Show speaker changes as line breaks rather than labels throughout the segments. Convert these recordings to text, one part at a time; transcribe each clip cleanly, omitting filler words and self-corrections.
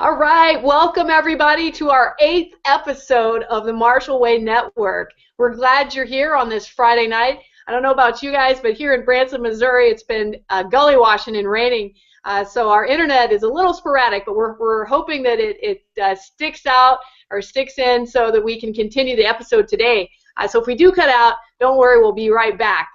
All right, welcome everybody to our 8th episode of the Marshall Way Network. We're glad you're here on this Friday night. I don't know about you guys, but here in Branson, Missouri, it's been gully washing and raining, so our internet is a little sporadic, but we're hoping that it sticks out or sticks in so that we can continue the episode today. So if we do cut out, don't worry, we'll be right back.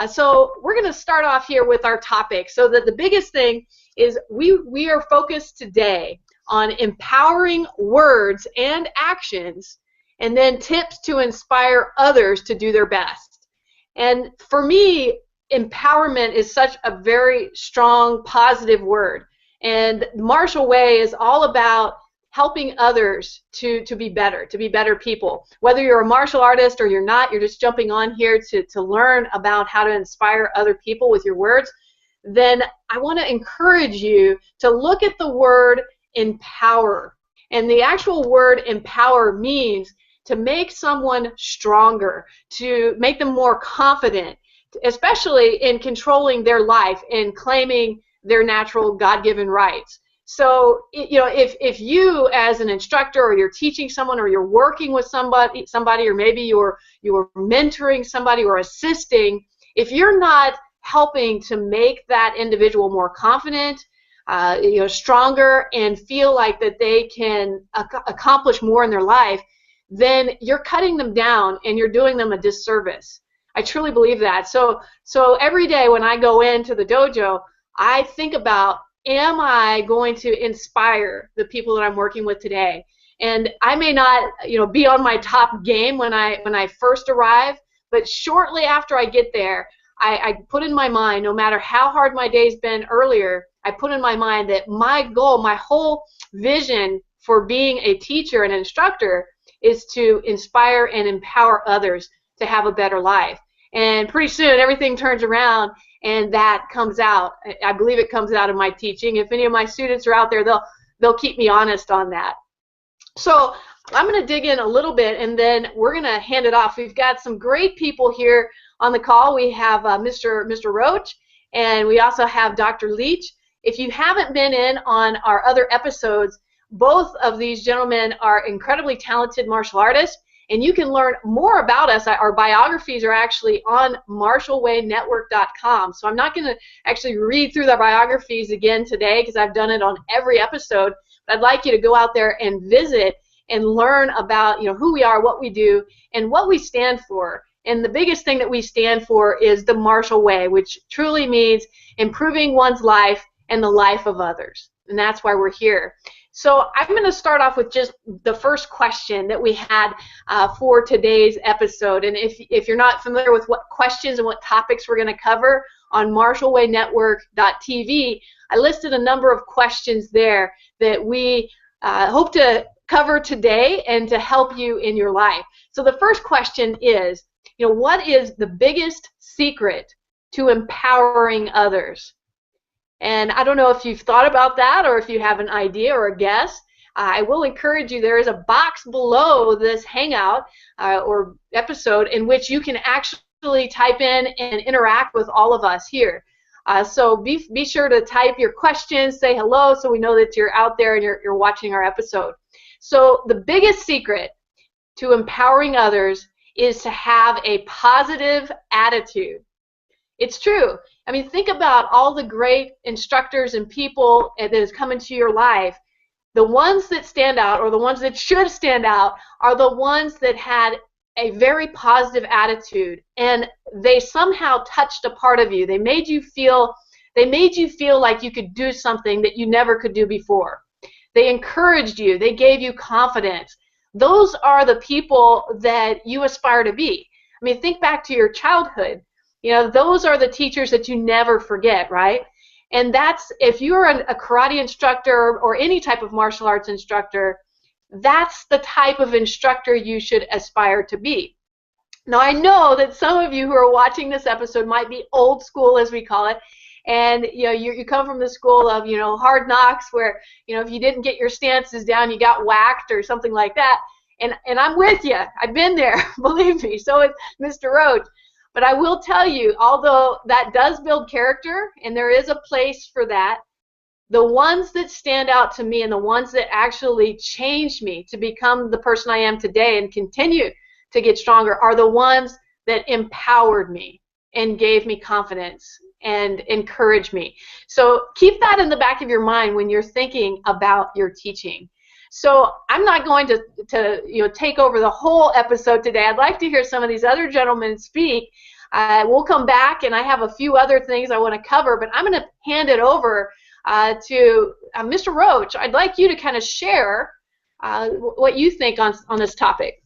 So we're going to start off here with our topic. So that the biggest thing is we are focused today on empowering words and actions, and then tips to inspire others to do their best. And for me, empowerment is such a very strong, positive word. And Marshall Way is all about helping others to be better people. Whether you're a martial artist or you're not, you're just jumping on here to learn about how to inspire other people with your words, then I want to encourage you to look at the word empower. And the actual word empower means to make someone stronger, to make them more confident, especially in controlling their life and claiming their natural God-given rights. So, you know, if you as an instructor or you're teaching someone or you're working with somebody or maybe you're mentoring somebody or assisting, if you're not helping to make that individual more confident, stronger, and feel like that they can accomplish more in their life, then you're cutting them down and you're doing them a disservice. I truly believe that. So every day when I go into the dojo, I think about, am I going to inspire the people that I'm working with today? And I may not, be on my top game when I first arrive, but shortly after I get there, I put in my mind, no matter how hard my day's been earlier, I put in my mind that my goal, my whole vision for being a teacher and instructor is to inspire and empower others to have a better life. And pretty soon everything turns around and that comes out. I believe it comes out of my teaching. If any of my students are out there, they'll keep me honest on that. So I'm going to dig in a little bit and then we're going to hand it off. We've got some great people here on the call. We have Mr. Roach, and we also have Dr. Leach. If you haven't been in on our other episodes, both of these gentlemen are incredibly talented martial artists, and you can learn more about us. Our biographies are actually on MarshallWayNetwork.com. So I'm not going to actually read through the biographies again today because I've done it on every episode, but I'd like you to go out there and visit and learn about who we are, what we do, and what we stand for. And the biggest thing that we stand for is the Marshall Way, which truly means improving one's life and the life of others. And that's why we're here. So I'm going to start off with just the first question that we had for today's episode. And if you're not familiar with what questions and what topics we're going to cover on MarshallWayNetwork.tv, I listed a number of questions there that we hope to cover today and to help you in your life. So the first question is, what is the biggest secret to empowering others? And I don't know if you've thought about that or if you have an idea or a guess. I will encourage you, there is a box below this Hangout or episode in which you can actually type in and interact with all of us here. So be sure to type your questions, say hello so we know that you're out there and you're watching our episode. So the biggest secret to empowering others is to have a positive attitude. It's true. I mean, think about all the great instructors and people that has come into your life. The ones that stand out, or the ones that should stand out, are the ones that had a very positive attitude, and they somehow touched a part of you. They made you feel like you could do something that you never could do before. They encouraged you. They gave you confidence. Those are the people that you aspire to be. I mean, think back to your childhood. Those are the teachers that you never forget, right? And that's, if you're a karate instructor or any type of martial arts instructor, that's the type of instructor you should aspire to be. Now, I know that some of you who are watching this episode might be old school, as we call it, and you come from the school of hard knocks, where if you didn't get your stances down, you got whacked or something like that. And I'm with you. I've been there, believe me. So is Mr. Roach. But I will tell you, although that does build character, and there is a place for that, the ones that stand out to me and the ones that actually changed me to become the person I am today and continue to get stronger are the ones that empowered me and gave me confidence and encouraged me. So keep that in the back of your mind when you're thinking about your teaching. So I'm not going to take over the whole episode today. I'd like to hear some of these other gentlemen speak. We'll come back, and I have a few other things I want to cover, but I'm going to hand it over to Mr. Roach. I'd like you to kind of share what you think on this topic.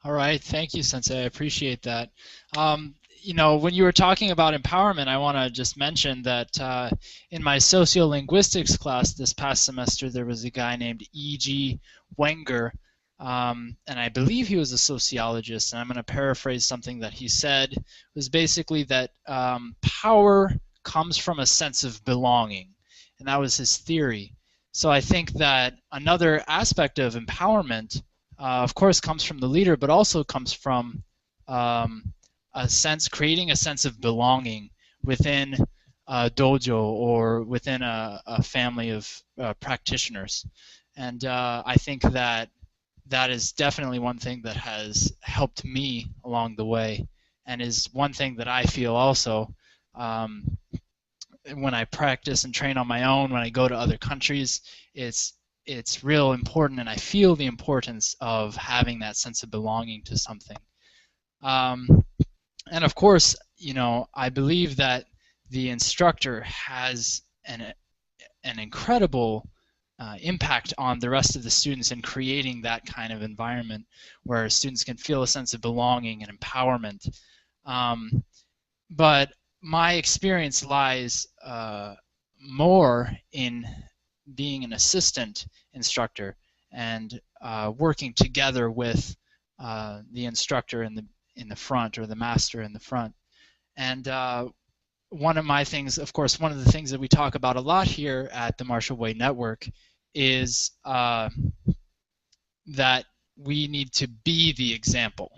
All right, thank you, Sensei. I appreciate that. When you were talking about empowerment, I want to just mention that in my sociolinguistics class this past semester, there was a guy named E.G. Wenger, and I believe he was a sociologist, and I'm going to paraphrase something that he said. It was basically that power comes from a sense of belonging, and that was his theory. So I think that another aspect of empowerment, of course, comes from the leader, but also comes from creating a sense of belonging within a dojo or within a family of practitioners. And I think that that is definitely one thing that has helped me along the way, and is one thing that I feel also when I practice and train on my own, when I go to other countries, it's real important, and I feel the importance of having that sense of belonging to something. And of course, I believe that the instructor has an incredible impact on the rest of the students in creating that kind of environment where students can feel a sense of belonging and empowerment. But my experience lies more in being an assistant instructor and working together with the instructor in the front, or the master in the front. And one of the things that we talk about a lot here at the Marshall Way Network is that we need to be the example.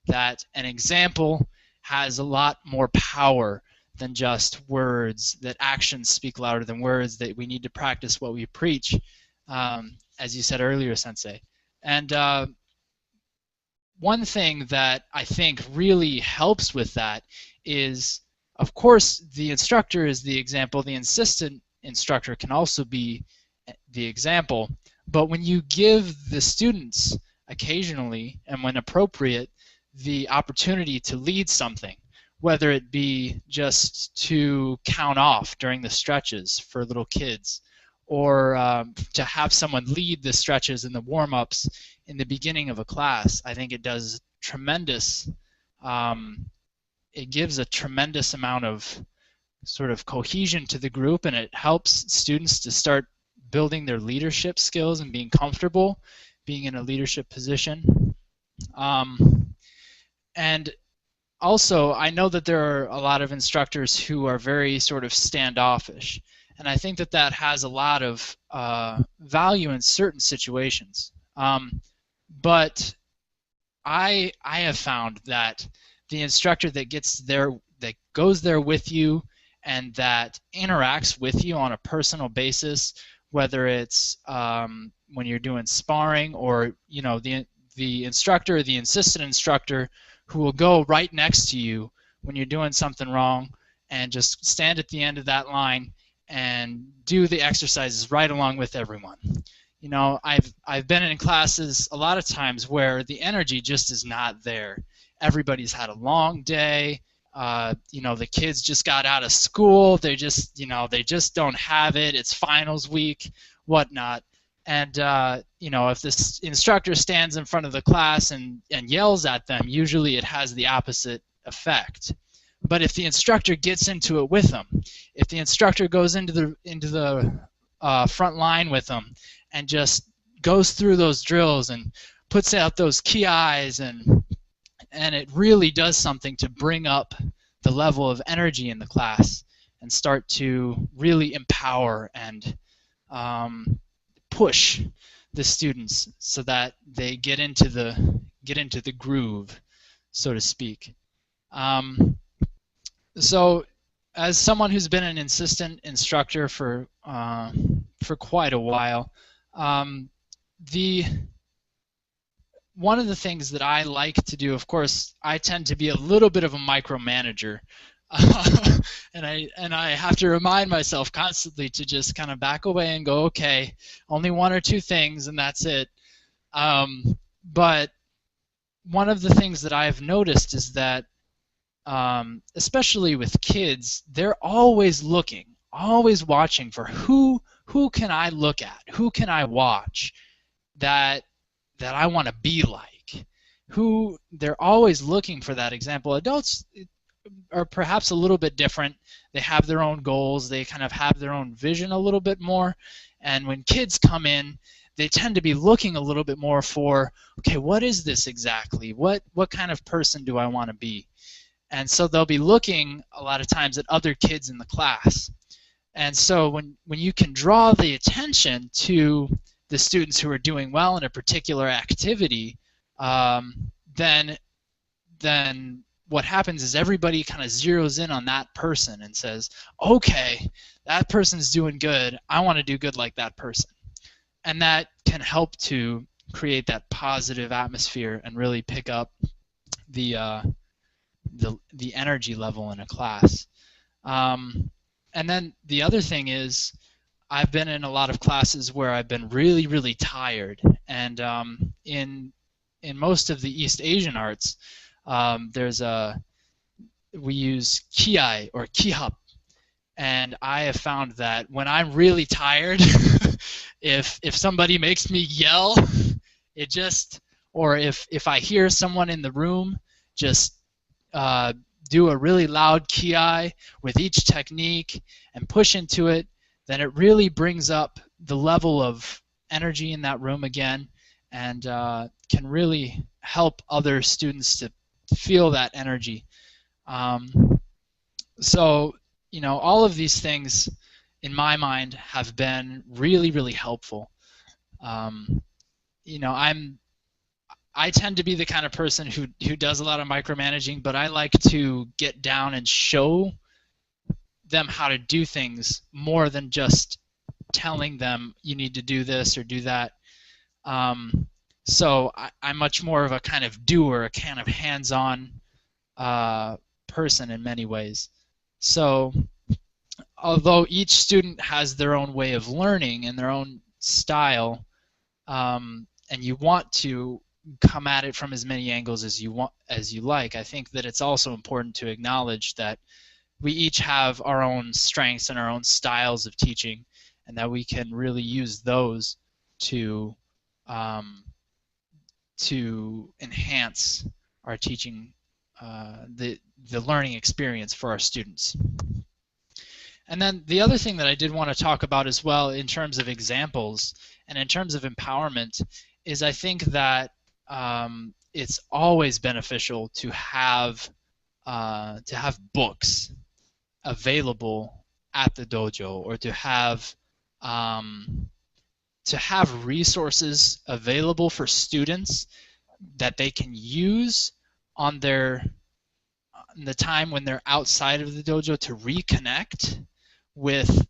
That an example has a lot more power than just words, that actions speak louder than words, that we need to practice what we preach, as you said earlier, Sensei. And one thing that I think really helps with that is, of course, the instructor is the example. The assistant instructor can also be the example. But when you give the students occasionally, and when appropriate, the opportunity to lead something, whether it be just to count off during the stretches for little kids, or to have someone lead the stretches and the warm-ups in the beginning of a class, I think it does tremendous, it gives a tremendous amount of sort of cohesion to the group, and it helps students to start building their leadership skills and being comfortable being in a leadership position. And also, I know that there are a lot of instructors who are very sort of standoffish, and I think that that has a lot of value in certain situations. But I have found that the instructor that goes there with you and that interacts with you on a personal basis, whether it's when you're doing sparring, or the instructor or the assistant instructor who will go right next to you when you're doing something wrong and just stand at the end of that line and do the exercises right along with everyone. I've been in classes a lot of times where the energy just is not there. Everybody's had a long day. The kids just got out of school. They just don't have it. It's finals week, whatnot. And if this instructor stands in front of the class and yells at them, usually it has the opposite effect. But if the instructor gets into it with them, if the instructor goes into the front line with them and just goes through those drills and puts out those key eyes, and it really does something to bring up the level of energy in the class and start to really empower and push the students so that they get into the groove, so to speak. So as someone who's been an assistant instructor for quite a while, um, the one of the things that I like to do, of course, I tend to be a little bit of a micromanager, and I have to remind myself constantly to just kind of back away and go, okay, only one or two things, and that's it. But one of the things that I've noticed is that, especially with kids, they're always looking, always watching for who can I look at, who can I watch that I want to be like. Who they're always looking for that example. Adults are perhaps a little bit different. They have their own goals. They kind of have their own vision a little bit more. And when kids come in, they tend to be looking a little bit more for, okay, what is this exactly? What kind of person do I want to be? And so they'll be looking a lot of times at other kids in the class. And so when you can draw the attention to the students who are doing well in a particular activity, then what happens is everybody kind of zeroes in on that person and says, okay, that person's doing good. I want to do good like that person. And that can help to create that positive atmosphere and really pick up the energy level in a class. And then the other thing is, I've been in a lot of classes where I've been really, really tired, and in most of the East Asian arts, we use kiai or kihap, and I have found that when I'm really tired, if somebody makes me yell, or if I hear someone in the room just do a really loud kiai with each technique and push into it, then it really brings up the level of energy in that room again, and can really help other students to feel that energy. So, all of these things, in my mind, have been really, really helpful. I tend to be the kind of person who does a lot of micromanaging, but I like to get down and show them how to do things more than just telling them you need to do this or do that. So I'm much more of a kind of doer, a kind of hands-on person in many ways. So although each student has their own way of learning and their own style, and you want to come at it from as many angles as you like, I think that it's also important to acknowledge that we each have our own strengths and our own styles of teaching, and that we can really use those to enhance our teaching, the learning experience for our students. And then the other thing that I did want to talk about as well, in terms of examples and in terms of empowerment, is I think that it's always beneficial to have books available at the dojo, or to have resources available for students that they can use on the time when they're outside of the dojo to reconnect with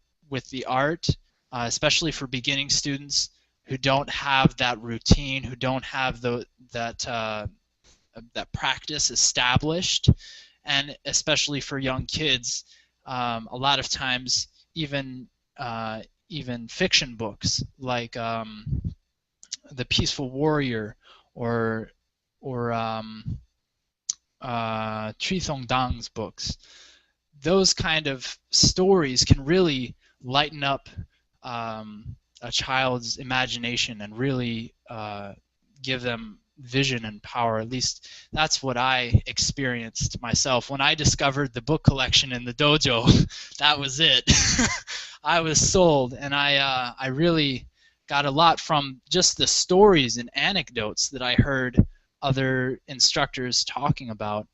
the art, especially for beginning students who don't have that routine, who don't have that practice established, and especially for young kids, a lot of times even fiction books like The Peaceful Warrior or Tri Thong Dang's books. Those kind of stories can really lighten up a child's imagination and really give them vision and power. At least that's what I experienced myself. When I discovered the book collection in the dojo, that was it. I was sold, and I really got a lot from just the stories and anecdotes that I heard other instructors talking about.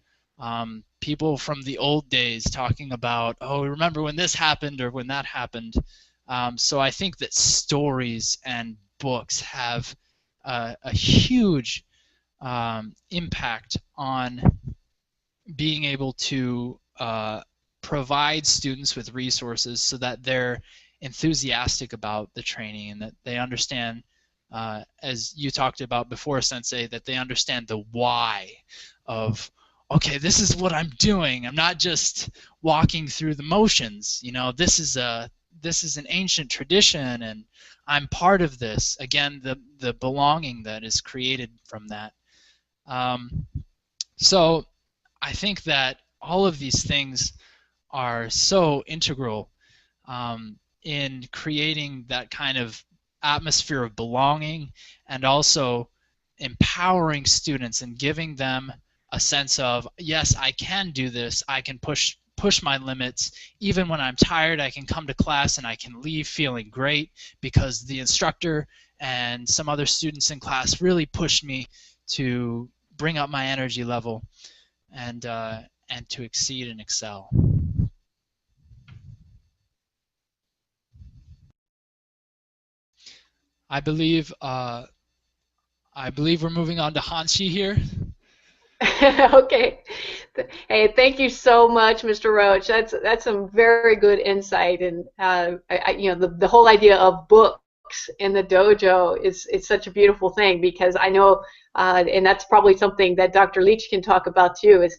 People from the old days talking about, oh, remember when this happened or when that happened. So I think that stories and books have a huge impact on being able to provide students with resources so that they're enthusiastic about the training and that they understand, as you talked about before, Sensei, that they understand the why of, okay, this is what I'm doing. I'm not just walking through the motions. You know, this is an ancient tradition, and I'm part of this. Again, the belonging that is created from that. So I think that all of these things are so integral in creating that kind of atmosphere of belonging, and also empowering students and giving them a sense of, yes, I can do this, I can push my limits. Even when I'm tired, I can come to class and I can leave feeling great because the instructor and some other students in class really pushed me to bring up my energy level and to exceed and excel. I believe we're moving on to Hanshi here.
Okay. Hey, thank you so much, Mr. Roach. That's some very good insight, and you know, the whole idea of books in the dojo is such a beautiful thing, because I know, and that's probably something that Dr. Leach can talk about too. Is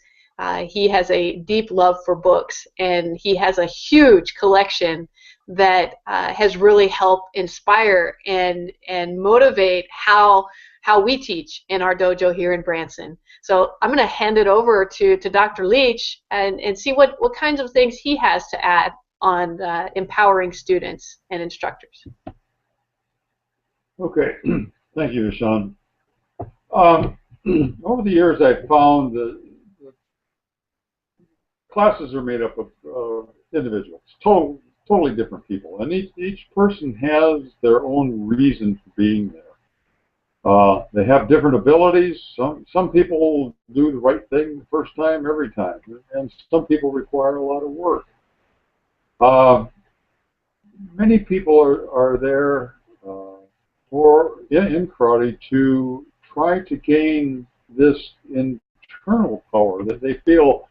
he has a deep love for books, and he has a huge collection that has really helped inspire and motivate how we teach in our dojo here in Branson. So I'm going to hand it over to Dr. Leach and see what kinds of things he has to add on empowering students and instructors.
Okay, thank you, Sean. Over the years, I've found that classes are made up of individuals, totally different people, and each person has their own reason for being there. They have different abilities. Some people do the right thing the first time, every time, and some people require a lot of work. Many people are there in karate to try to gain this internal power that they feel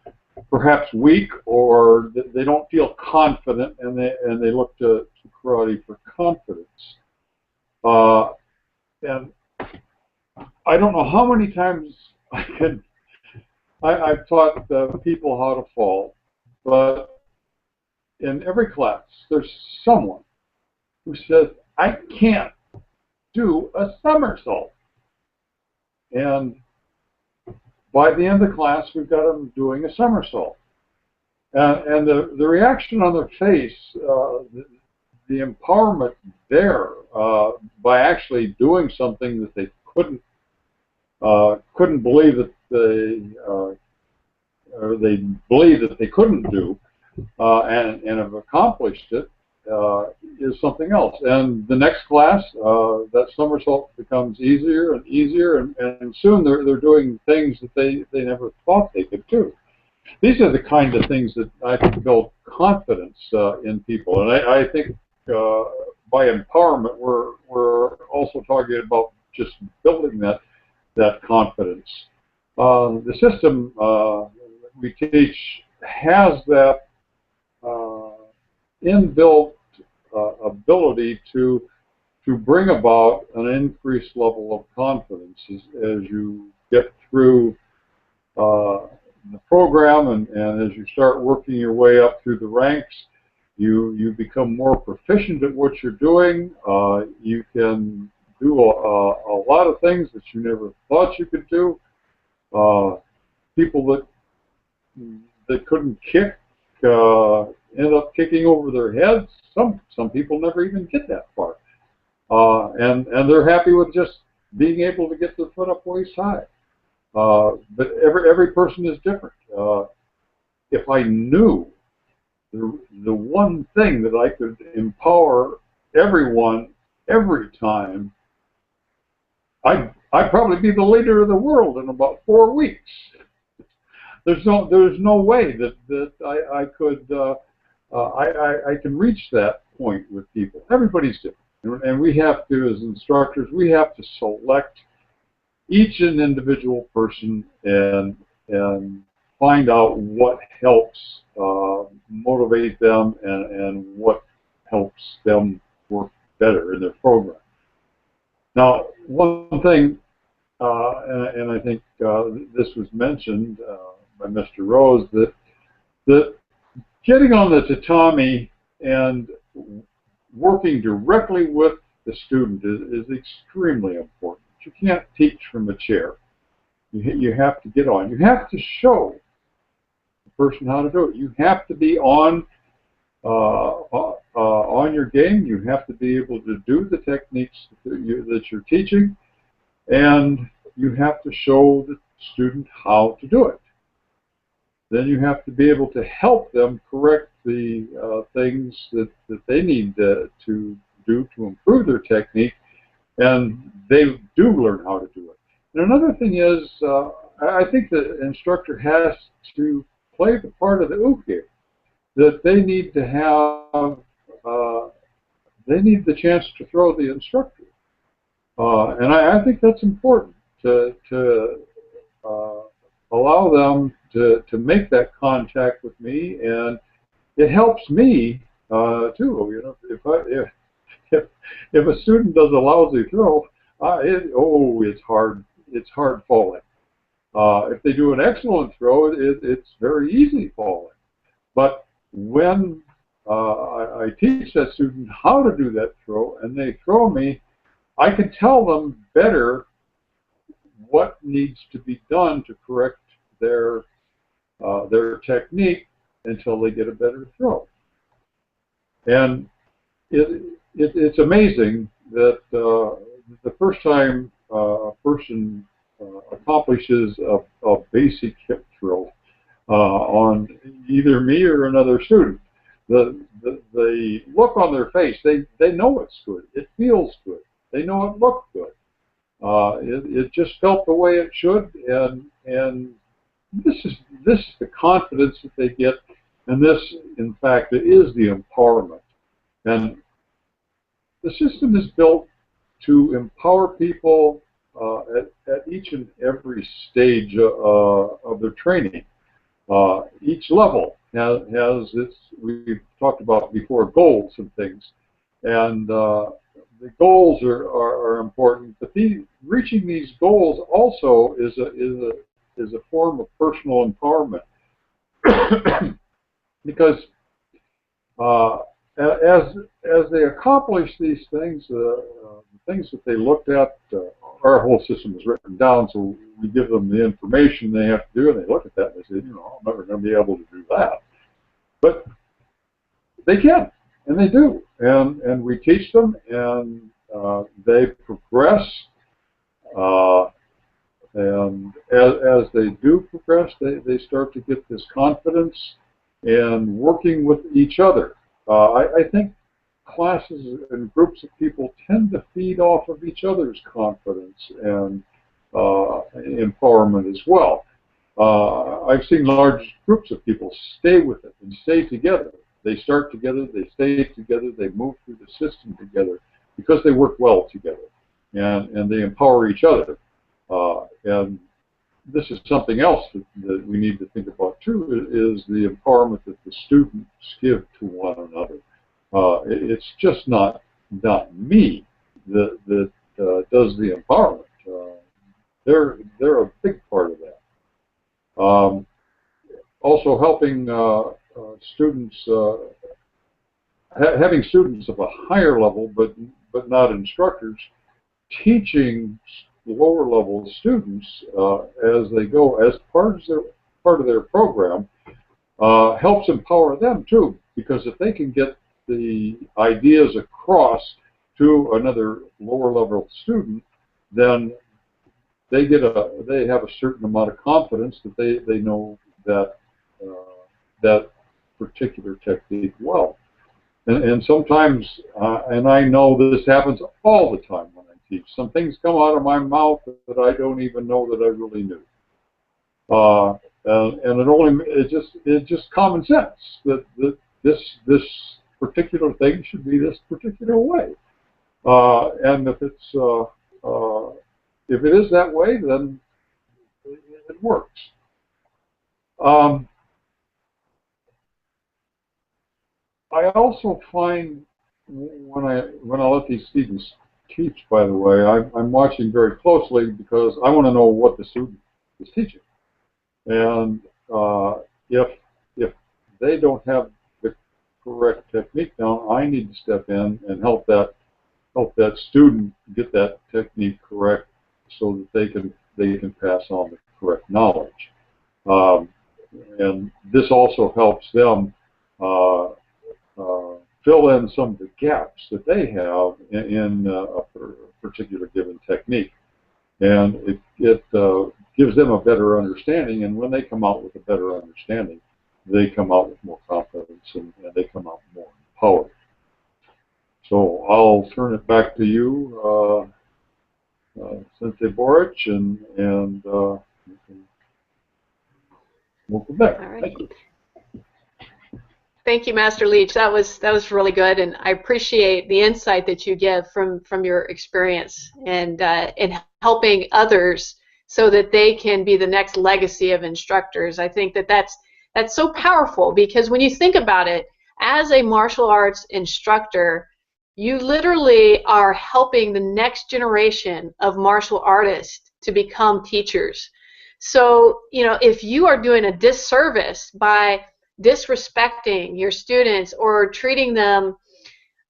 perhaps weak, or that they don't feel confident, and they look to karate for confidence. And I don't know how many times I've taught people how to fall, but in every class there's someone who says, I can't do a somersault. And by the end of the class, we've got them doing a somersault. And the reaction on their face, the empowerment there by actually doing something that they couldn't believe that they believed that they couldn't do, and have accomplished it, is something else. And the next class, that somersault becomes easier and easier, and soon they're doing things that they never thought they could do. These are the kind of things that I think build confidence in people, and I think by empowerment we're also talking about just building that confidence. The system we teach has that inbuilt ability to bring about an increased level of confidence as you get through the program, and as you start working your way up through the ranks, you become more proficient at what you're doing. You can do a lot of things that you never thought you could do. People that couldn't kick end up kicking over their heads. Some people never even get that far, and they're happy with just being able to get their foot up waist high. But every person is different. If I knew the one thing that I could empower everyone every time, I'd probably be the leader of the world in about 4 weeks. There's no way that I could I can reach that point with people. Everybody's different, and we have to, as instructors, we have to select each an individual person and find out what helps motivate them and what helps them work better in their program. Now, one thing, and I think this was mentioned by Mr. Rose, that getting on the tatami and working directly with the student is extremely important. You can't teach from a chair. You have to get on. You have to show the person how to do it. You have to be on your game. You have to be able to do the techniques that you're teaching, and you have to show the student how to do it. Then you have to be able to help them correct the things that they need to do to improve their technique, and they do learn how to do it. And another thing is, I think the instructor has to play the part of the uke, that they need to have, they need the chance to throw the instructor. And I think that's important to allow them to make that contact with me, and it helps me too. You know, if a student does a lousy throw, it's hard. It's hard falling. If they do an excellent throw, it's very easy falling. But when I teach that student how to do that throw, and they throw me, I can tell them better what needs to be done to correct their technique until they get a better throw. And it's amazing that the first time a person accomplishes a basic hip throw on either me or another student, the look on their face, they know it's good. It feels good. They know it looked good. It just felt the way it should, and this is the confidence that they get, and this, in fact, is the empowerment. And the system is built to empower people at each and every stage of their training. Each level has its, we've talked about before, goals and things, and the goals are important. But reaching these goals also is a form of personal empowerment, because as they accomplish these things, the things that they looked at, our whole system is written down, so we give them the information they have to do, and they look at that and they say, you know, I'm never going to be able to do that. But they can, and they do, and we teach them, and they progress, and as they do progress, they start to get this confidence and working with each other. I think classes and groups of people tend to feed off of each other's confidence and empowerment as well. I've seen large groups of people stay with it and stay together. They start together, they stay together, they move through the system together because they work well together, and they empower each other. And this is something else that we need to think about too, is the empowerment that the students give to one another. It's just not me that does the empowerment. They're a big part of that. Also helping students, having students of a higher level, but not instructors, teaching lower level students as they go as part of their program helps empower them too, because if they can get the ideas across to another lower level student, then they have a certain amount of confidence that they know that that particular technique well. And sometimes, and I know this happens all the time when I teach, some things come out of my mouth that I don't even know that I really knew. And it's just common sense that this particular thing should be this particular way. And if it is that way, then it works. Um, I also find when I let these students teach, by the way, I'm watching very closely because I want to know what the student is teaching. And if they don't have the correct technique down, I need to step in and help that student get that technique correct so that they can pass on the correct knowledge. Um, and this also helps them fill in some of the gaps that they have in a particular given technique. And it gives them a better understanding, and when they come out with a better understanding, they come out with more confidence and they come out more empowered. So I'll turn it back to you, Sensei Boric, and we can move from there.
All right.
Thank you.
Thank you, Master Leach. That was really good, and I appreciate the insight that you give from your experience and in helping others so that they can be the next legacy of instructors. I think that's so powerful because when you think about it, as a martial arts instructor, you literally are helping the next generation of martial artists to become teachers. So, if you are doing a disservice by disrespecting your students or treating them,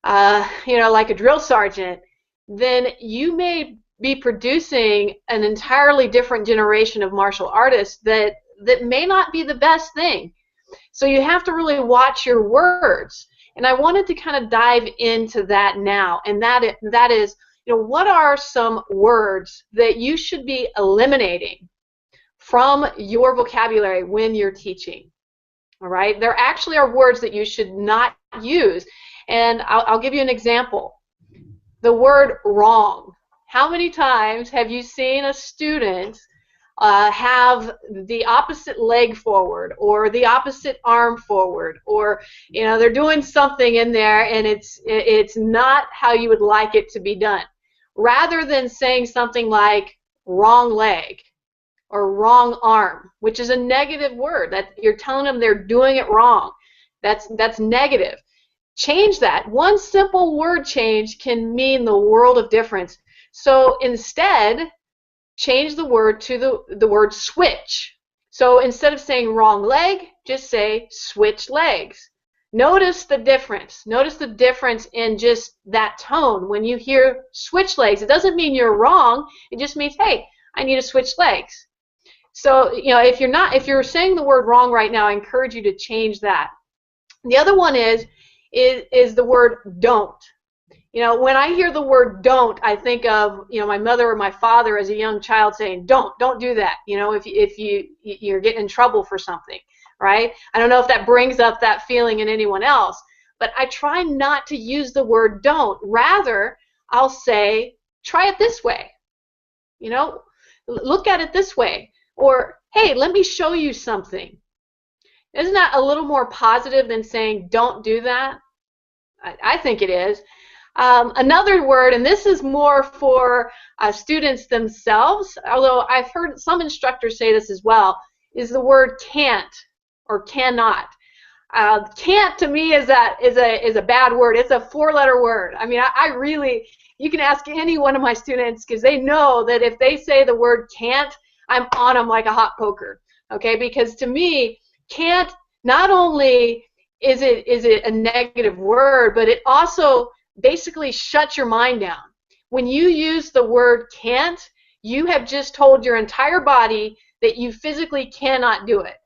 like a drill sergeant, then you may be producing an entirely different generation of martial artists that may not be the best thing. So you have to really watch your words. And I wanted to kind of dive into that now, and that is, what are some words that you should be eliminating from your vocabulary when you're teaching? All right, there actually are words that you should not use, and I'll give you an example. The word wrong. How many times have you seen a student have the opposite leg forward or the opposite arm forward, or they're doing something in there and it's not how you would like it to be done? Rather than saying something like wrong leg or wrong arm, which is a negative word, that you're telling them they're doing it wrong. That's negative. Change that. One simple word change can mean the world of difference. So instead, change the word to the word switch. So instead of saying wrong leg, just say switch legs. Notice the difference. Notice the difference in just that tone. When you hear switch legs, it doesn't mean you're wrong. It just means, hey, I need to switch legs. So, if you're saying the word wrong right now, I encourage you to change that. The other one is the word don't. When I hear the word don't, I think of, my mother or my father as a young child saying, don't do that, if you're getting in trouble for something, right? I don't know if that brings up that feeling in anyone else, but I try not to use the word don't. Rather, I'll say, try it this way, look at it this way. Or, hey, let me show you something. Isn't that a little more positive than saying don't do that? I think it is. Another word, and this is more for students themselves, although I've heard some instructors say this as well, is the word can't or cannot. Can't to me is a bad word. It's a four-letter word. I mean, I really, you can ask any one of my students because they know that if they say the word can't, I'm on them like a hot poker, okay? Because to me, can't, not only is it a negative word, but it also basically shuts your mind down. When you use the word can't, you have just told your entire body that you physically cannot do it,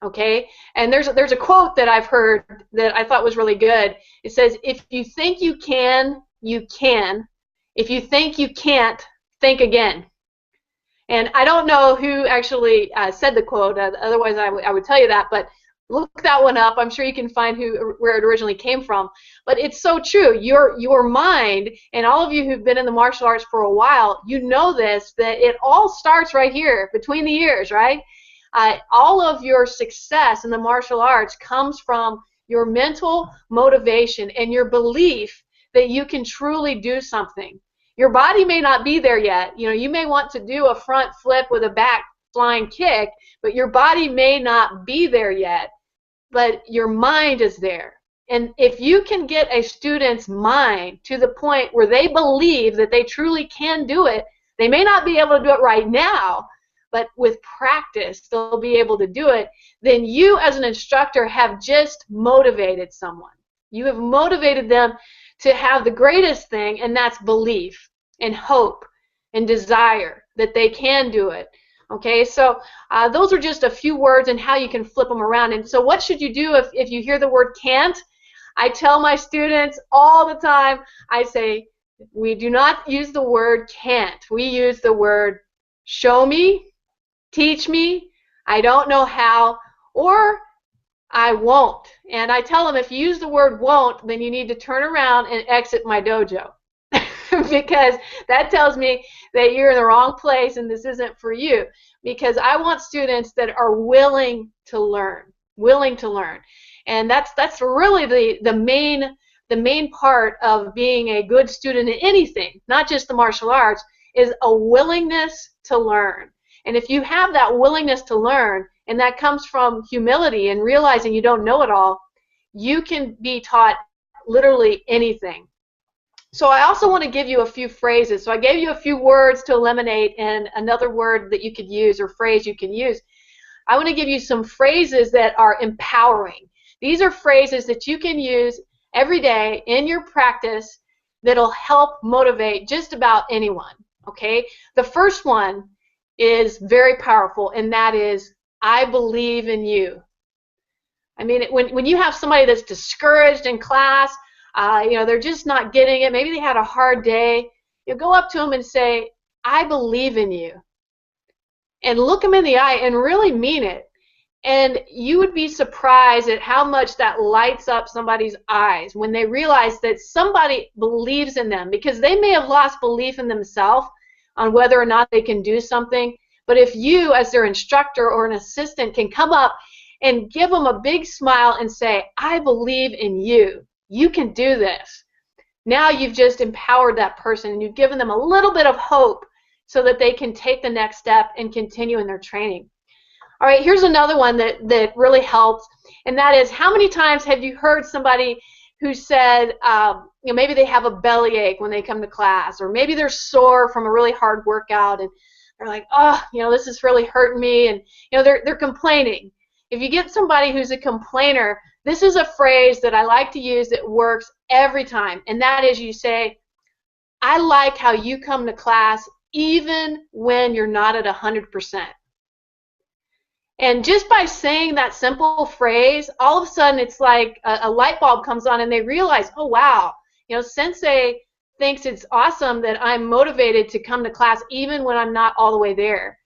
okay? And there's a quote that I've heard that I thought was really good. It says, if you think you can, you can. If you think you can't, think again. And I don't know who actually said the quote, otherwise I would tell you that, but look that one up. I'm sure you can find where it originally came from. But it's so true. Your mind, and all of you who've been in the martial arts for a while, you know this, that it all starts right here, between the ears, right? All of your success in the martial arts comes from your mental motivation and your belief that you can truly do something. Your body may not be there yet. You may want to do a front flip with a back flying kick, but your body may not be there yet, but your mind is there. And if you can get a student's mind to the point where they believe that they truly can do it, they may not be able to do it right now, but with practice they'll be able to do it, then you as an instructor have just motivated someone. You have motivated them to have the greatest thing, and that's belief and hope and desire that they can do it. Okay, so those are just a few words and how you can flip them around. And so what should you do if you hear the word can't? I tell my students all the time, I say, we do not use the word can't. We use the word show me, teach me, I don't know how, or I won't. And I tell them if you use the word won't, then you need to turn around and exit my dojo. Because that tells me that you're in the wrong place and this isn't for you. Because I want students that are willing to learn, and that's really the main part of being a good student in anything, not just the martial arts, is a willingness to learn. And if you have that willingness to learn, and that comes from humility and realizing you don't know it all, you can be taught literally anything. So I also want to give you a few phrases. So I gave you a few words to eliminate and another word that you could use or phrase you can use. I want to give you some phrases that are empowering. These are phrases that you can use every day in your practice that'll help motivate just about anyone. Okay? The first one is very powerful, and that is, I believe in you. I mean, when you have somebody that's discouraged in class, they're just not getting it, maybe they had a hard day, you go up to them and say, I believe in you. And look them in the eye and really mean it. And you would be surprised at how much that lights up somebody's eyes when they realize that somebody believes in them, because they may have lost belief in themselves on whether or not they can do something. But if you, as their instructor or an assistant, can come up and give them a big smile and say, I believe in you. You can do this. Now you've just empowered that person and you've given them a little bit of hope so that they can take the next step and continue in their training. All right, here's another one that really helps, and that is, how many times have you heard somebody who said, maybe they have a bellyache when they come to class, or maybe they're sore from a really hard workout, and they're like, oh, this is really hurting me, and they're complaining. If you get somebody who's a complainer, this is a phrase that I like to use that works every time, and that is, you say, I like how you come to class even when you're not at 100%. And just by saying that simple phrase, all of a sudden it's like a light bulb comes on and they realize, oh wow, Sensei thinks it's awesome that I'm motivated to come to class even when I'm not all the way there.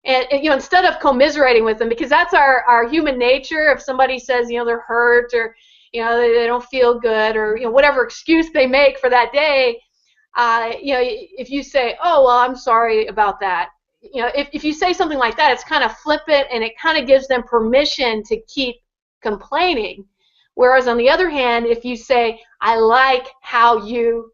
And instead of commiserating with them, because that's our human nature, if somebody says, they're hurt, or they don't feel good, or whatever excuse they make for that day, if you say, oh well, I'm sorry about that, if you say something like that, it's kind of flippant and it kind of gives them permission to keep complaining. Whereas on the other hand, if you say, I like how you,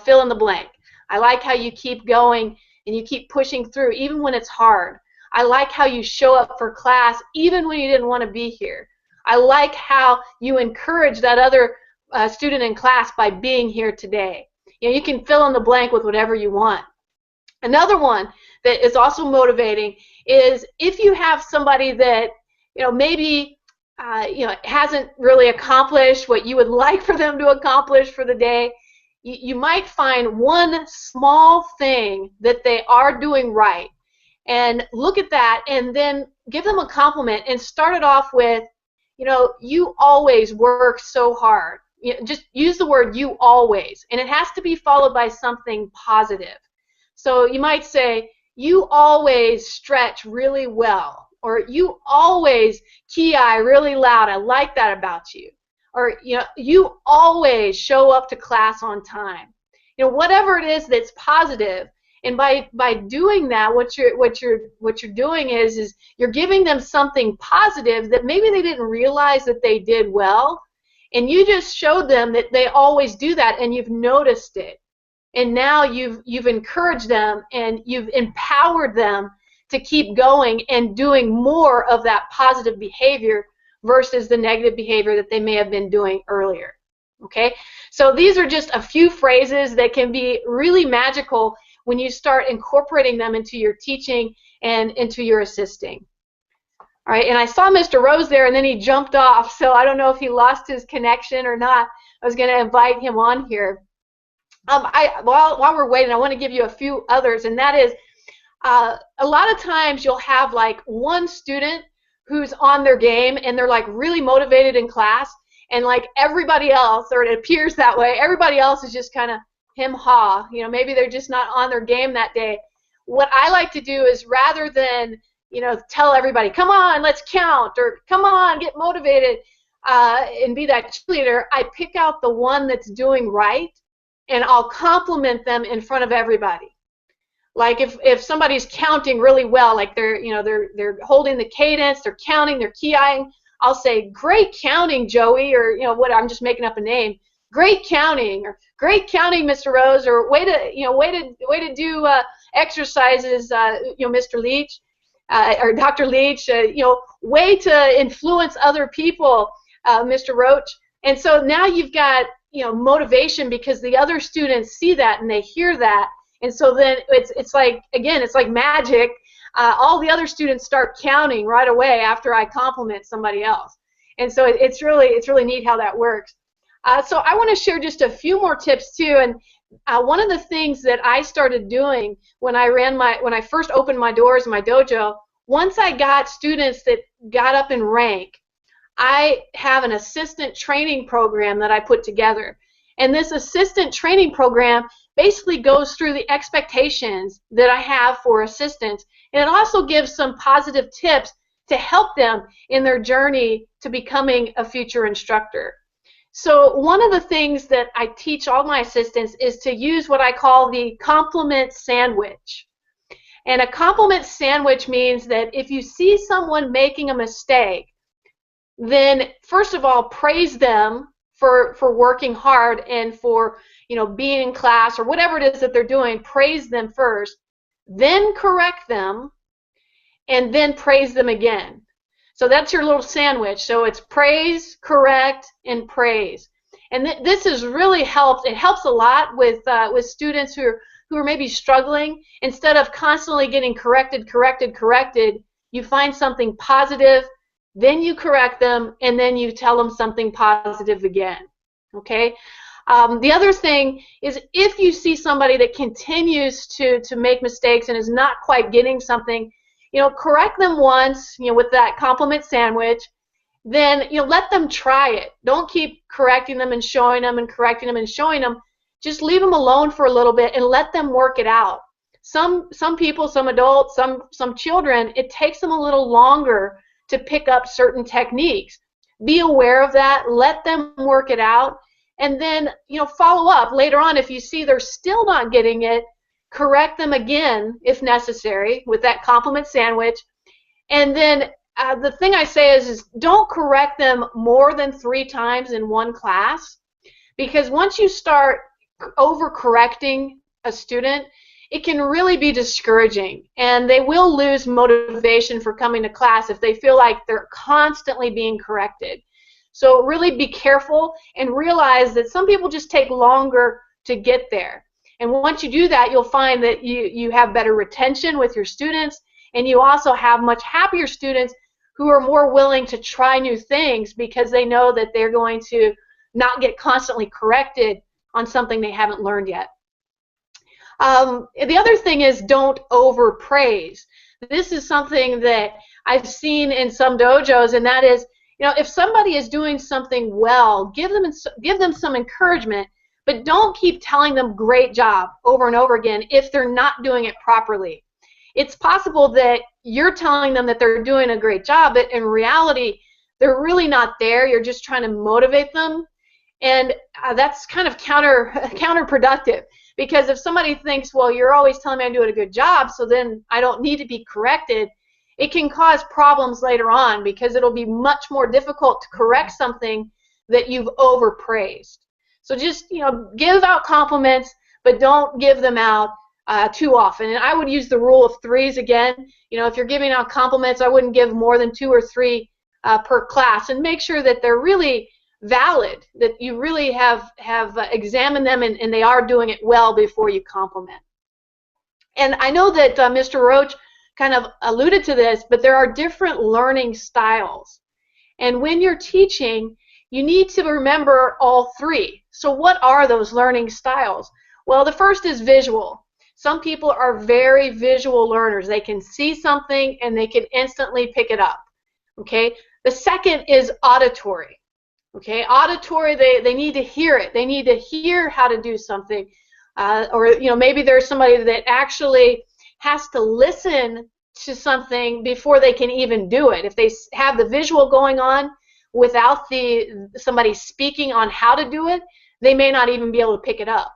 fill in the blank. I like how you keep going and you keep pushing through even when it's hard. I like how you show up for class even when you didn't want to be here. I like how you encourage that other student in class by being here today. You can fill in the blank with whatever you want. Another one that is also motivating is if you have somebody that maybe hasn't really accomplished what you would like for them to accomplish for the day, you might find one small thing that they are doing right, and look at that and then give them a compliment and start it off with, you always work so hard. Just use the word you always, and it has to be followed by something positive. So you might say, you always stretch really well, or you always ki-ai really loud. I like that about you. Or you always show up to class on time. Whatever it is that's positive. And by doing that, what you're doing is you're giving them something positive that maybe they didn't realize that they did well, and you just showed them that they always do that, and you've noticed it. And now you've encouraged them and you've empowered them to keep going and doing more of that positive behavior versus the negative behavior that they may have been doing earlier. Okay, so these are just a few phrases that can be really magical when you start incorporating them into your teaching and into your assisting. All right, and I saw Mr. Rose there, and then he jumped off, so I don't know if he lost his connection or not. I was going to invite him on here. While we're waiting, I want to give you a few others, and that is a lot of times you'll have like one student who's on their game, and they're like really motivated in class, and like everybody else, or it appears that way, everybody else is just kind of him-ha. You know, maybe they're just not on their game that day. What I like to do is, rather than, you know, tell everybody, come on, let's count, or come on, get motivated, and be that cheerleader, I pick out the one that's doing right, and I'll compliment them in front of everybody. Like if somebody's counting really well, like they're holding the cadence, they're counting, they're key-eyeing, I'll say, great counting, Joey, or, you know, what, I'm just making up a name. Great counting, or great counting, Mr. Rose, or way to do exercises, you know, Mr. Leach, or Dr. Leach, you know, way to influence other people, Mr. Roach. And so now you've got, you know, motivation, because the other students see that and they hear that, and so then it's like, again, it's like magic. All the other students start counting right away after I compliment somebody else, and so it's really neat how that works. So I want to share just a few more tips too. And one of the things that I started doing when I first opened my doors in my dojo, once I got students that got up in rank, I have an assistant training program that I put together. And this assistant training program basically goes through the expectations that I have for assistants, and it also gives some positive tips to help them in their journey to becoming a future instructor. So one of the things that I teach all my assistants is to use what I call the compliment sandwich. And a compliment sandwich means that if you see someone making a mistake, then first of all, praise them for working hard and for, you know, being in class or whatever it is that they're doing. Praise them first, then correct them, and then praise them again. So that's your little sandwich. So it's praise, correct, and praise. And this has really helped. It helps a lot with students who are maybe struggling. Instead of constantly getting corrected, you find something positive, then you correct them, and then you tell them something positive again. Okay? The other thing is, if you see somebody that continues to make mistakes and is not quite getting something, you know, correct them once, you know, with that compliment sandwich. Then, you know, let them try it. Don't keep correcting them and showing them and correcting them and showing them. Just leave them alone for a little bit and let them work it out. Some people, some adults, some children, it takes them a little longer to pick up certain techniques. Be aware of that. Let them work it out, and then, you know, follow up later on. If you see they're still not getting it, correct them again if necessary with that compliment sandwich. And then the thing I say is don't correct them more than 3 times in one class, because once you start overcorrecting a student, it can really be discouraging, and they will lose motivation for coming to class if they feel like they're constantly being corrected. So really be careful and realize that some people just take longer to get there. And once you do that, you'll find that you have better retention with your students, and you also have much happier students who are more willing to try new things because they know that they're going to not get constantly corrected on something they haven't learned yet. The other thing is, don't overpraise. This is something that I've seen in some dojos, and that is, you know, if somebody is doing something well, give them some encouragement, but don't keep telling them great job over and over again if they're not doing it properly. It's possible that you're telling them that they're doing a great job, but in reality, they're really not there. You're just trying to motivate them, and that's kind of counterproductive. Because if somebody thinks, well, you're always telling me I'm doing a good job, so then I don't need to be corrected, it can cause problems later on, because it'll be much more difficult to correct something that you've overpraised. So just, you know, give out compliments, but don't give them out too often. And I would use the rule of threes again. You know, if you're giving out compliments, I wouldn't give more than 2 or 3 per class, and make sure that they're really valid, that you really have examined them and they are doing it well before you compliment. And I know that Mr. Roach kind of alluded to this, but there are different learning styles. And when you're teaching, you need to remember all 3. So what are those learning styles? Well, the first is visual. Some people are very visual learners. They can see something and they can instantly pick it up. Okay? The second is auditory. Okay? Auditory, they need to hear it. They need to hear how to do something. Or, you know, maybe there's somebody that actually has to listen to something before they can even do it. If they have the visual going on without somebody speaking on how to do it, they may not even be able to pick it up.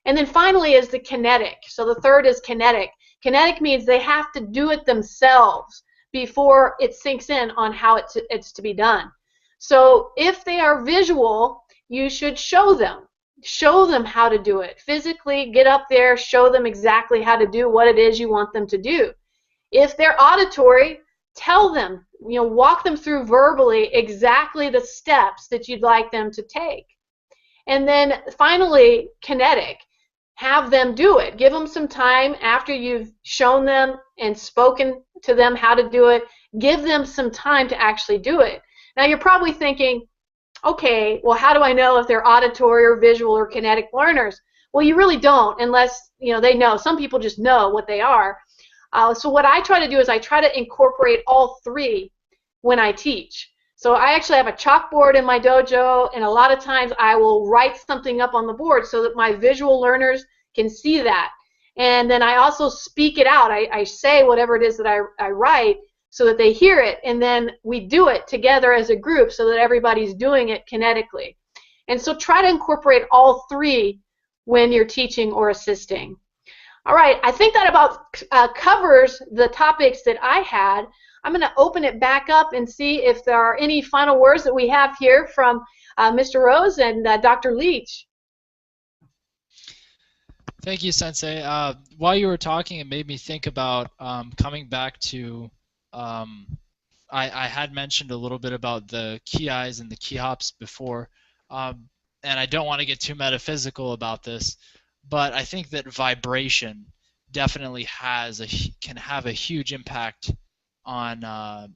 And then finally is the kinetic. So the third is kinetic. Kinetic means they have to do it themselves before it sinks in on how it's to be done. So if they are visual, you should show them. Show them how to do it. Physically get up there, show them exactly how to do what it is you want them to do. If they're auditory, tell them, you know, walk them through verbally exactly the steps that you'd like them to take. And then finally, kinetic. Have them do it. Give them some time after you've shown them and spoken to them how to do it. Give them some time to actually do it. Now you're probably thinking, okay, well, how do I know if they're auditory or visual or kinetic learners? Well, you really don't unless, you know, they know. Some people just know what they are. So what I try to do is I try to incorporate all 3 when I teach. So I actually have a chalkboard in my dojo, and a lot of times I will write something up on the board so that my visual learners can see that. And then I also speak it out. I say whatever it is that I write so that they hear it, and then we do it together as a group so that everybody's doing it kinetically. And so try to incorporate all 3 when you're teaching or assisting. All right, I think that about covers the topics that I had. I'm going to open it back up and see if there are any final words that we have here from Mr. Rose and Dr. Leach.
Thank you, Sensei. While you were talking, it made me think about coming back to, I had mentioned a little bit about the ki-eyes and the ki-hops before, and I don't want to get too metaphysical about this, but I think that vibration definitely can have a huge impact on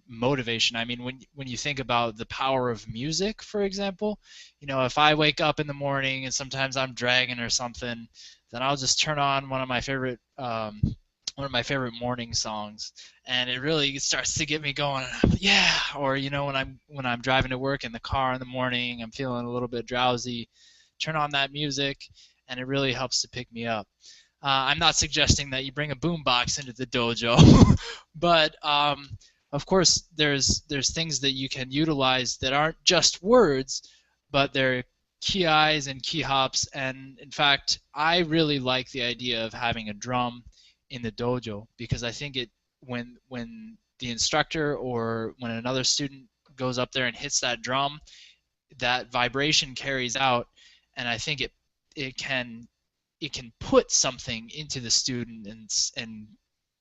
motivation. I mean, when you think about the power of music, for example, you know, if I wake up in the morning and sometimes I'm dragging or something, then I'll just turn on one of my favorite morning songs, and it really starts to get me going. Yeah. Or, you know, when I'm driving to work in the car in the morning, I'm feeling a little bit drowsy, turn on that music, and it really helps to pick me up. I'm not suggesting that you bring a boombox into the dojo, but of course there's things that you can utilize that aren't just words, but they're ki-eyes and ki-hops. And in fact, I really like the idea of having a drum in the dojo, because I think when the instructor or when another student goes up there and hits that drum, that vibration carries out, and I think it can put something into the student and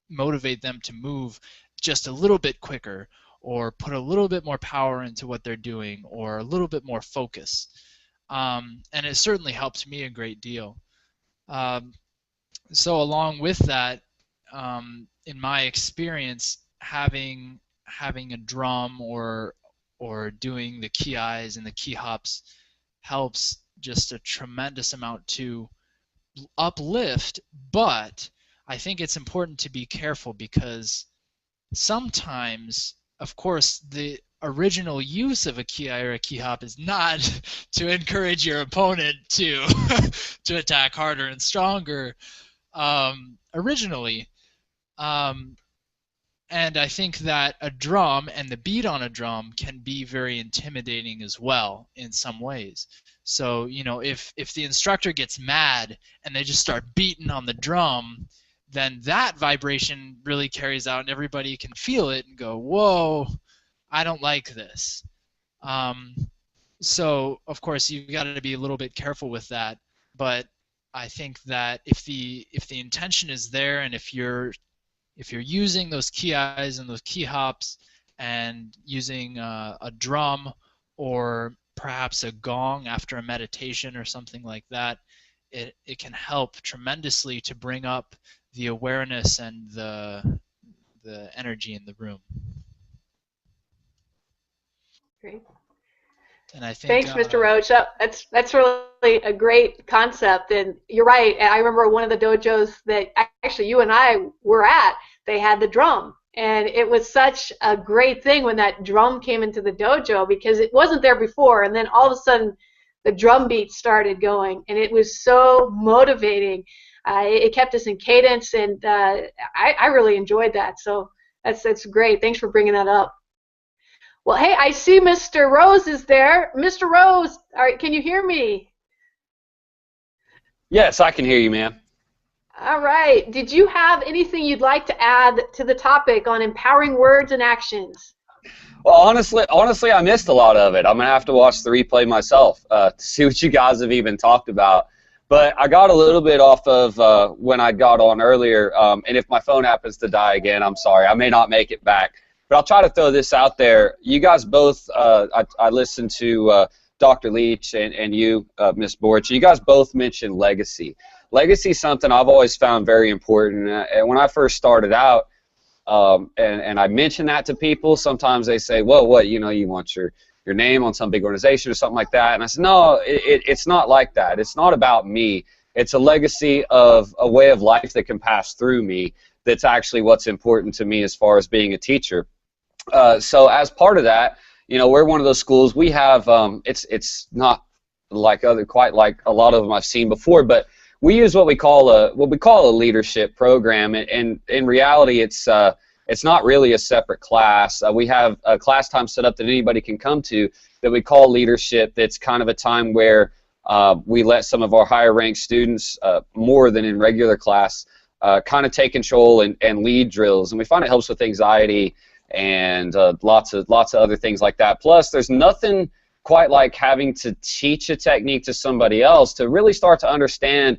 motivate them to move just a little bit quicker, or put a little bit more power into what they're doing, or a little bit more focus. And it certainly helps me a great deal. So along with that, in my experience, having a drum or doing the ki-eyes and the ki-hops helps just a tremendous amount to uplift. But I think it's important to be careful, because sometimes, of course, the original use of a ki-eye or a ki-hop is not to encourage your opponent to to attack harder and stronger originally. And I think that a drum and the beat on a drum can be very intimidating as well in some ways. So, you know, if the instructor gets mad and they just start beating on the drum, then that vibration really carries out and everybody can feel it and go, whoa, I don't like this. So, of course, you've got to be a little bit careful with that. But I think that if the intention is there, and if you're using those key eyes and those key hops and using a drum or perhaps a gong after a meditation or something like that, it can help tremendously to bring up the awareness and the energy in the room.
Great.
And I think,
thanks, Mr. Roach. That's really a great concept, and you're right. I remember one of the dojos that actually you and I were at. They had the drum, and it was such a great thing when that drum came into the dojo, because it wasn't there before, and then all of a sudden the drum beat started going, and it was so motivating. It kept us in cadence, and I really enjoyed that. So that's great. Thanks for bringing that up. Well, hey, I see Mr. Rose is there. Mr. Rose, can you hear me?
Yes, I can hear you, ma'am.
All right. Did you have anything you'd like to add to the topic on empowering words and actions?
Well, honestly, I missed a lot of it. I'm going to have to watch the replay myself to see what you guys have even talked about. But I got a little bit off of when I got on earlier, and if my phone happens to die again, I'm sorry. I may not make it back. But I'll try to throw this out there. You guys both, I listened to Dr. Leach and you, Ms. Borch. You guys both mentioned legacy. Legacy is something I've always found very important. And when I first started out, and I mention that to people, sometimes they say, well, what, you want your name on some big organization or something like that. And I said, no, it's not like that. It's not about me. It's a legacy of a way of life that can pass through me. That's actually what's important to me as far as being a teacher. So as part of that, we're one of those schools. We have it's not like quite like a lot of them I've seen before, but we use what we call a leadership program, and in reality, it's not really a separate class. We have a class time set up that anybody can come to that we call leadership. That's kind of a time where we let some of our higher ranked students, more than in regular class, kind of take control and lead drills, and we find it helps with anxiety and lots of other things like that. Plus, there's nothing quite like having to teach a technique to somebody else to really start to understand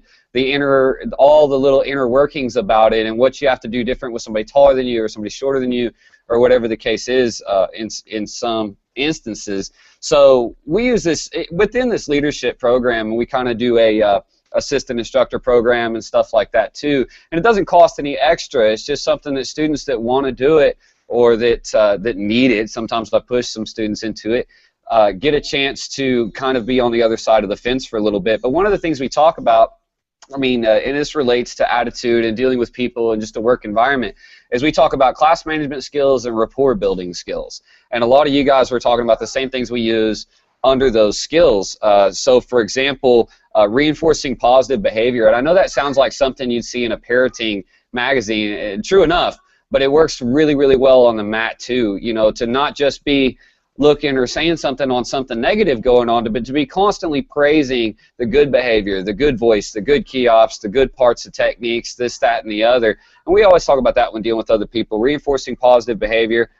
all the little inner workings about it and what you have to do different with somebody taller than you or somebody shorter than you or whatever the case is in some instances. So we use this within this leadership program, and we kind of do a assistant instructor program and stuff like that too. And it doesn't cost any extra. It's just something that students that want to do it or that need it, sometimes I push some students into it, get a chance to kind of be on the other side of the fence for a little bit. But one of the things we talk about, and this relates to attitude and dealing with people and just a work environment, is we talk about class management skills and rapport building skills. And a lot of you guys were talking about the same things we use under those skills. So for example, reinforcing positive behavior. And I know that sounds like something you'd see in a parenting magazine, and true enough, but it works really, really well on the mat too, to not just be looking or saying something on something negative going on, but to be constantly praising the good behavior, the good voice, the good key ops, the good parts of techniques, this, that, and the other. And we always talk about that when dealing with other people, reinforcing positive behavior,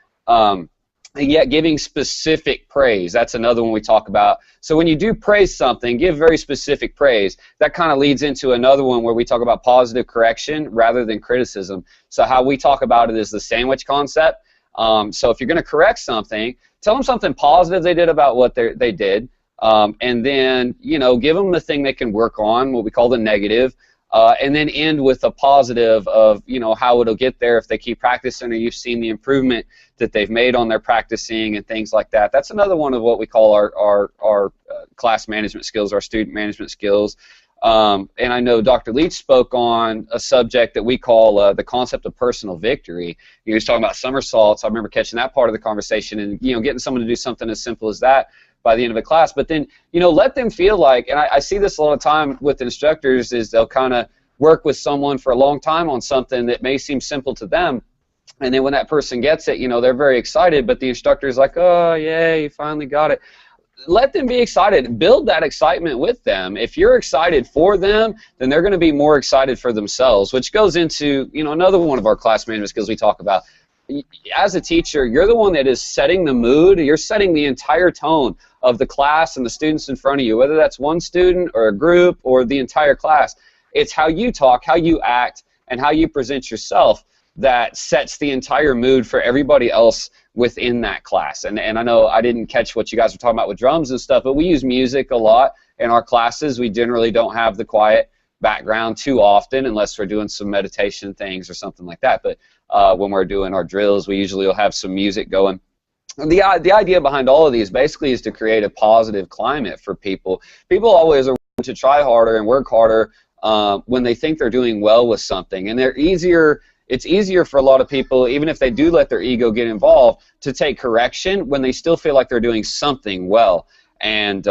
and yet giving specific praise. That's another one we talk about. So when you do praise something, give very specific praise. That kind of leads into another one where we talk about positive correction rather than criticism. So how we talk about it is the sandwich concept. So if you're going to correct something, tell them something positive they did about what they did, and then give them the thing they can work on, what we call the negative, and then end with a positive of how it'll get there if they keep practicing or you've seen the improvement that they've made on their practicing and things like that. That's another one of what we call our class management skills, our student management skills. And I know Dr. Leach spoke on a subject that we call the concept of personal victory. He was talking about somersaults. I remember catching that part of the conversation and getting someone to do something as simple as that by the end of a class. But then let them feel like, and I see this a lot of time with instructors, is they'll kind of work with someone for a long time on something that may seem simple to them, and then when that person gets it, they're very excited, but the instructor's like, oh yeah, you finally got it. Let them be excited. Build that excitement with them. If you're excited for them, then they're going to be more excited for themselves, which goes into another one of our class management skills we talk about. As a teacher, you're the one that is setting the mood. You're setting the entire tone of the class and the students in front of you, whether that's one student or a group or the entire class. It's how you talk, how you act, and how you present yourself that sets the entire mood for everybody else within that class. And I know I didn't catch what you guys were talking about with drums and stuff, but we use music a lot in our classes. We generally don't have the quiet background too often unless we're doing some meditation things or something like that. But when we're doing our drills, we usually will have some music going. The idea behind all of these basically is to create a positive climate for people. People always are willing to try harder and work harder when they think they're doing well with something, and it's easier for a lot of people, even if they do let their ego get involved, to take correction when they still feel like they're doing something well. And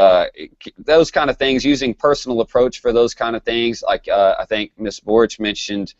those kind of things, using personal approach for those kind of things, like I think Ms. Borch mentioned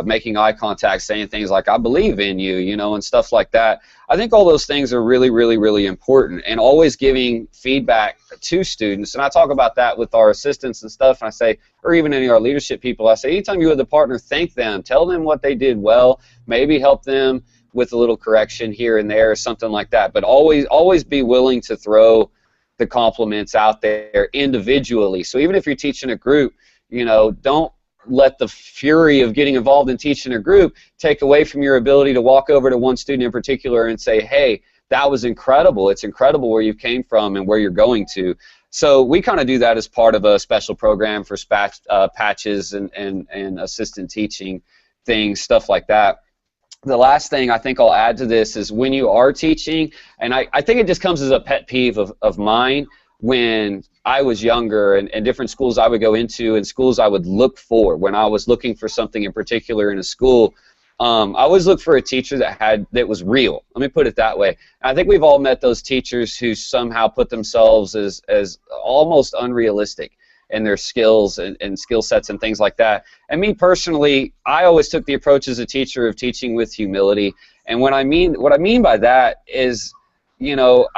making eye contact, saying things like, I believe in you, you know, and stuff like that. I think all those things are really, really, really important, and always giving feedback to students. And I talk about that with our assistants and stuff, and I say, or even any of our leadership people, I say, anytime you're with a partner, thank them, tell them what they did well, maybe help them with a little correction here and there or something like that, but always be willing to throw the compliments out there individually. So even if you're teaching a group, you know, don't let the fury of getting involved in teaching a group take away from your ability to walk over to one student in particular and say, hey, that was incredible. It's incredible where you came from and where you're going to. So we kind of do that as part of a special program for patches and assistant teaching things, stuff like that. The last thing I think I'll add to this is when you are teaching, and I think it just comes as a pet peeve of mine, when I was younger and different schools I would go into and schools I would look for when I was looking for something in particular in a school, I always looked for a teacher that was real. Let me put it that way. And I think we've all met those teachers who somehow put themselves as almost unrealistic in their skills and skill sets and things like that. And me personally, I always took the approach as a teacher of teaching with humility. And what I mean by that is, you know,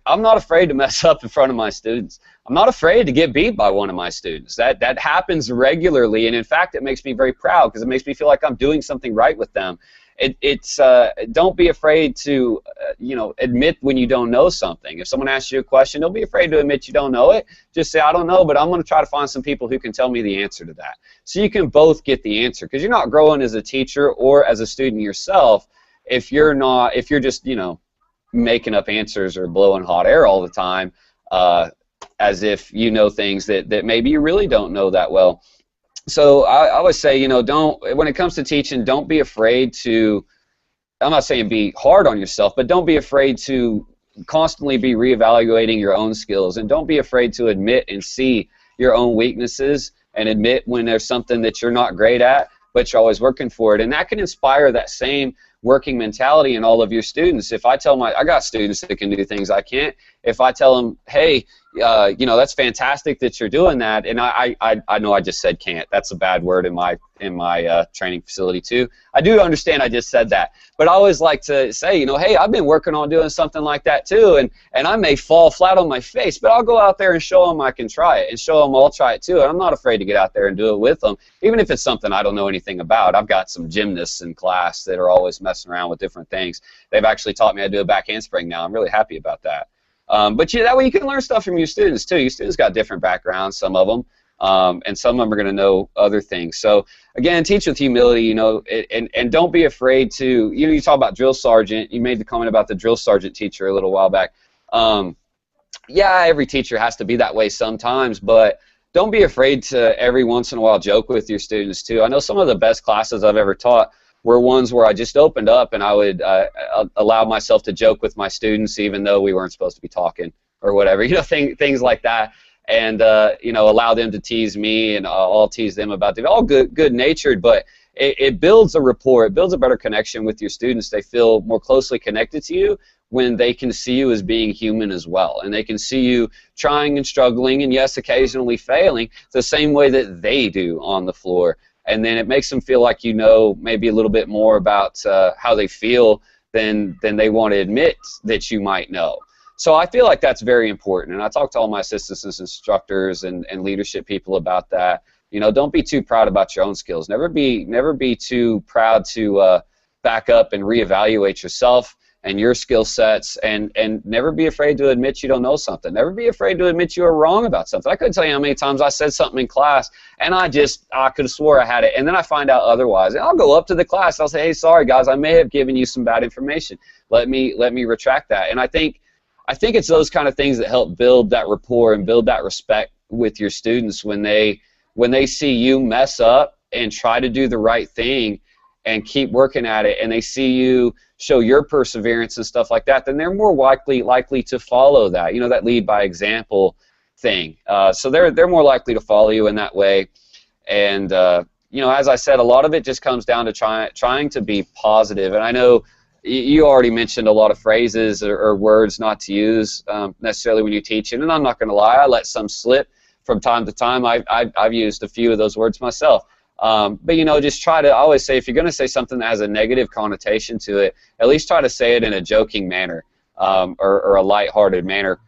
I'm not afraid to mess up in front of my students. I'm not afraid to get beat by one of my students. That happens regularly, and in fact, it makes me very proud because it makes me feel like I'm doing something right with them. Don't be afraid to, you know, admit when you don't know something. If someone asks you a question, don't be afraid to admit you don't know it. Just say, I don't know, but I'm going to try to find some people who can tell me the answer to that. So you can both get the answer, because you're not growing as a teacher or as a student yourself if you're just, you know, making up answers or blowing hot air all the time, as if you know things that maybe you really don't know that well. So I always say, you know, when it comes to teaching, don't be afraid to, I'm not saying be hard on yourself, but don't be afraid to constantly be reevaluating your own skills, and don't be afraid to admit and see your own weaknesses and admit when there's something that you're not great at, but you're always working for it. And that can inspire that same working mentality in all of your students. If I tell I got students that can do things I can't, if I tell them, hey, you know, that's fantastic that you're doing that, and I know I just said can't. That's a bad word in my training facility too. I do understand I just said that, but I always like to say, you know, hey, I've been working on doing something like that too, and I may fall flat on my face, but I'll go out there and show them I can try it, and show them I'll try it too, and I'm not afraid to get out there and do it with them, even if it's something I don't know anything about. I've got some gymnasts in class that are always messing around with different things. They've actually taught me how to do a back handspring now. I'm really happy about that. But that way you can learn stuff from your students too. Your students got different backgrounds, some of them, and some of them are going to know other things. So again, teach with humility, you know, and don't be afraid to, you know, you talk about drill sergeant. You made the comment about the drill sergeant teacher a little while back. Yeah, every teacher has to be that way sometimes, but don't be afraid to every once in a while joke with your students too. I know some of the best classes I've ever taught were ones where I just opened up and I would allow myself to joke with my students even though we weren't supposed to be talking or whatever, you know, things like that, and you know, allow them to tease me and I'll tease them about it. All good-natured, but it builds a rapport, it builds a better connection with your students. They feel more closely connected to you when they can see you as being human as well, and they can see you trying and struggling and yes, occasionally failing the same way that they do on the floor. And then it makes them feel like you know maybe a little bit more about how they feel than they want to admit that you might know. So I feel like that's very important, and I talk to all my assistants and instructors and leadership people about that. You know, don't be too proud about your own skills. Never be too proud to back up and reevaluate yourself and your skill sets, and never be afraid to admit you don't know something. Never be afraid to admit you are wrong about something. I couldn't tell you how many times I said something in class, and I could have swore I had it, and then I find out otherwise. And I'll go up to the class, I'll say, hey, sorry guys, I may have given you some bad information. Let me retract that. And I think it's those kind of things that help build that rapport and build that respect with your students when they see you mess up and try to do the right thing and keep working at it, and they see you show your perseverance and stuff like that, then they're more likely to follow that. You know, that lead by example thing. So they're more likely to follow you in that way. And you know, as I said, a lot of it just comes down to trying to be positive. And I know you already mentioned a lot of phrases or words not to use necessarily when you teach, and I'm not going to lie, I let some slip from time to time. I've used a few of those words myself. But, you know, just try to, I always say, if you're going to say something that has a negative connotation to it, at least try to say it in a joking manner or a lighthearted manner.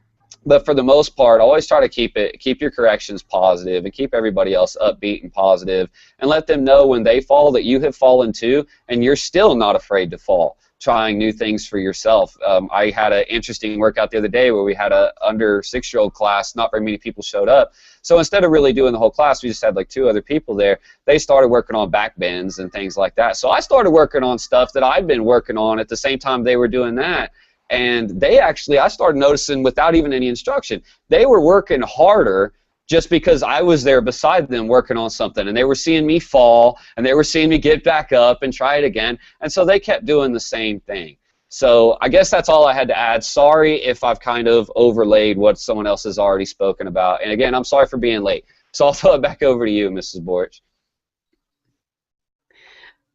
But for the most part, always try to keep your corrections positive and keep everybody else upbeat and positive, and let them know when they fall that you have fallen too, and you're still not afraid to fall, trying new things for yourself. I had an interesting workout the other day where we had a under 6-year-old class. Not very many people showed up. So instead of really doing the whole class, we just had like 2 other people there. They started working on back bends and things like that. So I started working on stuff that I'd been working on at the same time they were doing that. And they actually, I started noticing without even any instruction, they were working harder just because I was there beside them working on something, and they were seeing me fall, and they were seeing me get back up and try it again, and so they kept doing the same thing. So I guess that's all I had to add. Sorry if I've kind of overlaid what someone else has already spoken about, and again, I'm sorry for being late. So I'll throw it back over to you, Mrs. Borch.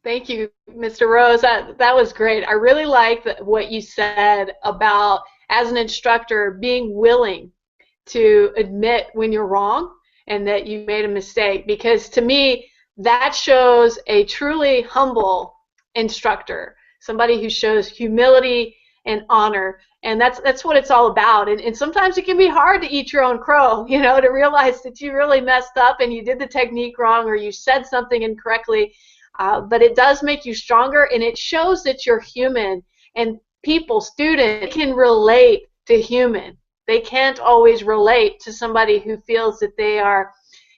Thank you, Mr. Rose. That was great. I really like what you said about, as an instructor, being willing to admit when you're wrong and that you made a mistake, because to me that shows a truly humble instructor, somebody who shows humility and honor, and that's what it's all about. And sometimes it can be hard to eat your own crow, you know, to realize that you really messed up and you did the technique wrong or you said something incorrectly, but it does make you stronger, and it shows that you're human, and people, students, can relate to human. They can't always relate to somebody who feels that they are,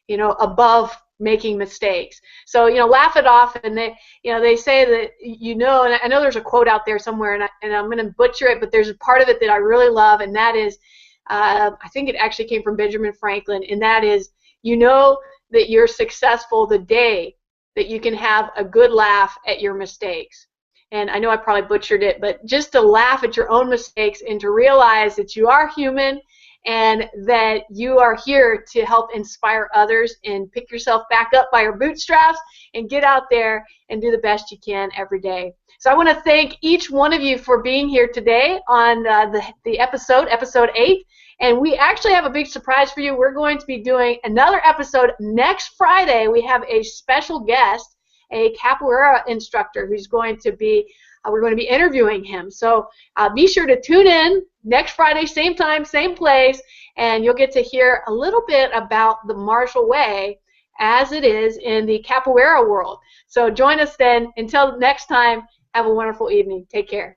you know, above making mistakes. So, you know, laugh it off. And they, you know, they say that, you know, and I know there's a quote out there somewhere, and I'm going to butcher it, but there's a part of it that I really love, and that is, I think it actually came from Benjamin Franklin, and that is, you know that you're successful the day that you can have a good laugh at your mistakes. And I know I probably butchered it, but just to laugh at your own mistakes and to realize that you are human and that you are here to help inspire others, and pick yourself back up by your bootstraps and get out there and do the best you can every day. So I want to thank each one of you for being here today on the episode 8. And we actually have a big surprise for you. We're going to be doing another episode next Friday. We have a special guest, a capoeira instructor who's going to be, we're going to be interviewing him. So be sure to tune in next Friday, same time, same place, and you'll get to hear a little bit about the martial way as it is in the capoeira world. So join us then. Until next time, have a wonderful evening. Take care.